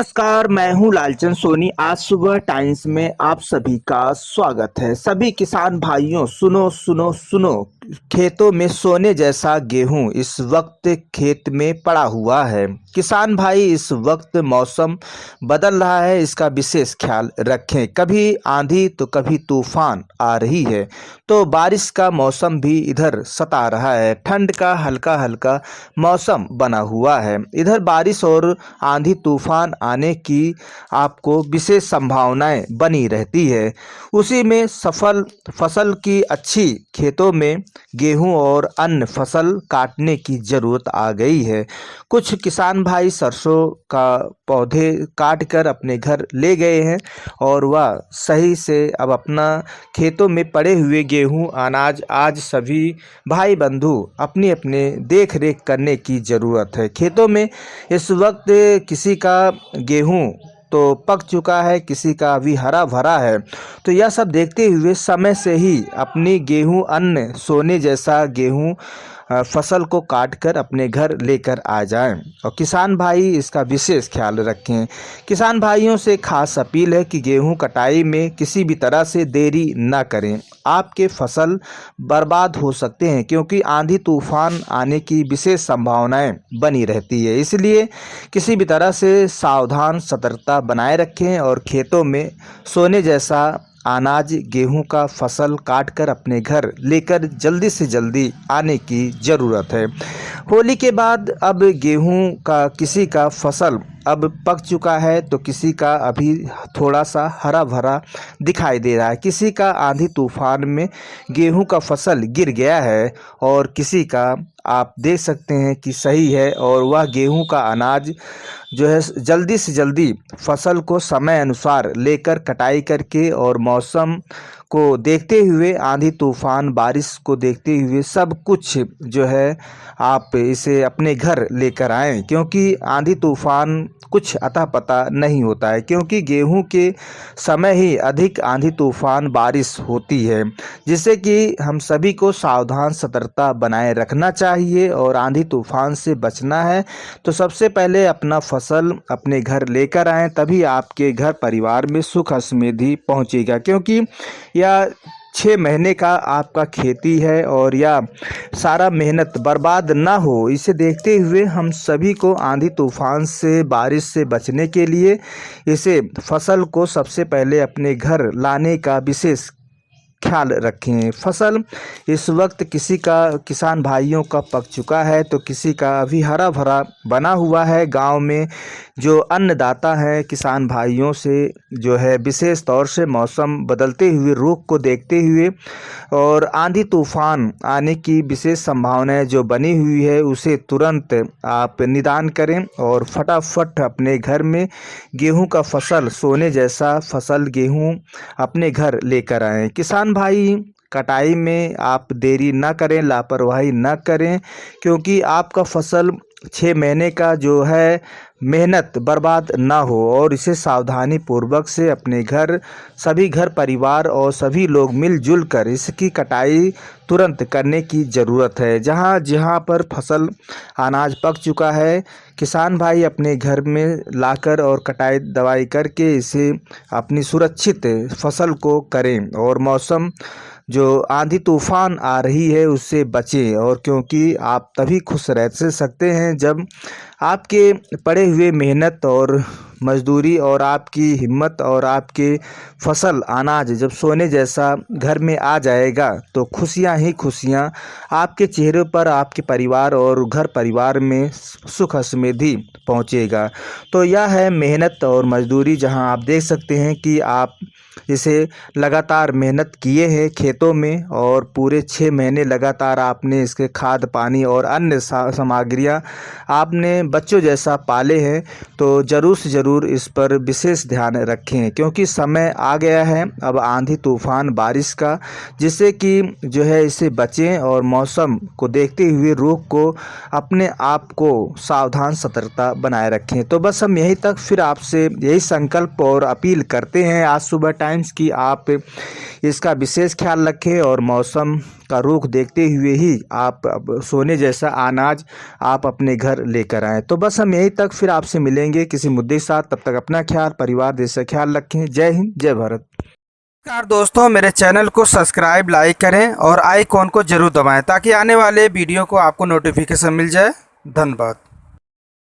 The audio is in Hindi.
नमस्कार, मैं हूं लालचंद सोनी। आज सुबह टाइम्स में आप सभी का स्वागत है। सभी किसान भाइयों, सुनो सुनो सुनो। खेतों में सोने जैसा गेहूं इस वक्त खेत में पड़ा हुआ है। किसान भाई, इस वक्त मौसम बदल रहा है, इसका विशेष ख्याल रखें। कभी आंधी तो कभी तूफान आ रही है, तो बारिश का मौसम भी इधर सता रहा है। ठंड का हल्का हल्का मौसम बना हुआ है। इधर बारिश और आंधी तूफान आने की आपको विशेष संभावनाएं बनी रहती है। उसी में सफल फसल की अच्छी खेतों में गेहूं और अन्य फसल काटने की ज़रूरत आ गई है। कुछ किसान भाई सरसों का पौधे काट कर अपने घर ले गए हैं और वह सही से अब अपना खेतों में पड़े हुए गेहूं अनाज आज सभी भाई बंधु अपनी अपने देख रेख करने की ज़रूरत है। खेतों में इस वक्त किसी का गेहूं तो पक चुका है, किसी का अभी हरा भरा है। तो यह सब देखते हुए समय से ही अपनी गेहूं अन्न सोने जैसा गेहूं फसल को काट कर अपने घर लेकर आ जाएं और किसान भाई इसका विशेष ख्याल रखें। किसान भाइयों से खास अपील है कि गेहूं कटाई में किसी भी तरह से देरी न करें। आपके फसल बर्बाद हो सकते हैं, क्योंकि आंधी तूफान आने की विशेष संभावनाएं बनी रहती है। इसलिए किसी भी तरह से सावधान सतर्कता बनाए रखें और खेतों में सोने जैसा अनाज गेहूं का फसल काटकर अपने घर लेकर जल्दी से जल्दी आने की ज़रूरत है। होली के बाद अब गेहूं का किसी का फसल अब पक चुका है, तो किसी का अभी थोड़ा सा हरा भरा दिखाई दे रहा है। किसी का आंधी तूफान में गेहूं का फसल गिर गया है और किसी का आप देख सकते हैं कि सही है और वह गेहूं का अनाज जो है जल्दी से जल्दी फसल को समय अनुसार लेकर कटाई करके और मौसम को देखते हुए, आंधी तूफान बारिश को देखते हुए सब कुछ जो है आप इसे अपने घर लेकर आएँ, क्योंकि आंधी तूफान कुछ अता पता नहीं होता है। क्योंकि गेहूं के समय ही अधिक आंधी तूफान बारिश होती है, जिससे कि हम सभी को सावधान सतर्कता बनाए रखना चाहिए और आंधी तूफान से बचना है। तो सबसे पहले अपना फसल अपने घर लेकर आएँ, तभी आपके घर परिवार में सुख समृद्धि पहुंचेगा। क्योंकि यह 6 महीने का आपका खेती है और यह सारा मेहनत बर्बाद ना हो, इसे देखते हुए हम सभी को आंधी तूफान से बारिश से बचने के लिए इसे फसल को सबसे पहले अपने घर लाने का विशेष ख्याल रखें। फसल इस वक्त किसी का किसान भाइयों का पक चुका है, तो किसी का अभी हरा भरा बना हुआ है। गांव में जो अन्नदाता हैं किसान भाइयों से जो है विशेष तौर से मौसम बदलते हुए रुख को देखते हुए और आंधी तूफान आने की विशेष संभावनाएं जो बनी हुई है, उसे तुरंत आप निदान करें और फटाफट अपने घर में गेहूं का फसल सोने जैसा फसल गेहूं अपने घर लेकर आएँ। किसान भाई, कटाई में आप देरी ना करें, लापरवाही ना करें, क्योंकि आपका फसल 6 महीने का जो है मेहनत बर्बाद ना हो और इसे सावधानी पूर्वक से अपने घर सभी घर परिवार और सभी लोग मिलजुल कर इसकी कटाई तुरंत करने की ज़रूरत है। जहाँ जहाँ पर फसल अनाज पक चुका है, किसान भाई अपने घर में लाकर और कटाई दवाई करके इसे अपनी सुरक्षित फसल को करें और मौसम जो आंधी तूफान आ रही है उससे बचें। और क्योंकि आप तभी खुश रह सकते हैं जब आपके पड़े हुए मेहनत और मजदूरी और आपकी हिम्मत और आपके फसल अनाज जब सोने जैसा घर में आ जाएगा, तो खुशियां ही खुशियां आपके चेहरे पर, आपके परिवार और घर परिवार में सुख समृद्धि पहुंचेगा। तो यह है मेहनत और मजदूरी, जहां आप देख सकते हैं कि आप इसे लगातार मेहनत किए हैं खेतों में और पूरे 6 महीने लगातार आपने इसके खाद पानी और अन्य सामग्रियां आपने बच्चों जैसा पाले हैं। तो ज़रूर से ज़रूर इस पर विशेष ध्यान रखें, क्योंकि समय आ गया है अब आंधी तूफान बारिश का, जिससे कि जो है इससे बचें और मौसम को देखते हुए रुख को अपने आप को सावधान सतर्कता बनाए रखें। तो बस हम यहीं तक फिर आपसे यही संकल्प और अपील करते हैं। आज सुबह टाइम टाइम्स की आप इसका विशेष ख्याल रखें और मौसम का रुख देखते हुए ही आप अब सोने जैसा अनाज आप अपने घर लेकर आएँ। तो बस हम यहीं तक, फिर आपसे मिलेंगे किसी मुद्दे के साथ। तब तक अपना ख्याल, परिवार, देश का ख्याल रखें। जय हिंद, जय भारत। नमस्कार दोस्तों, मेरे चैनल को सब्सक्राइब, लाइक करें और आइकॉन को जरूर दबाएं ताकि आने वाले वीडियो को आपको नोटिफिकेशन मिल जाए। धन्यवाद।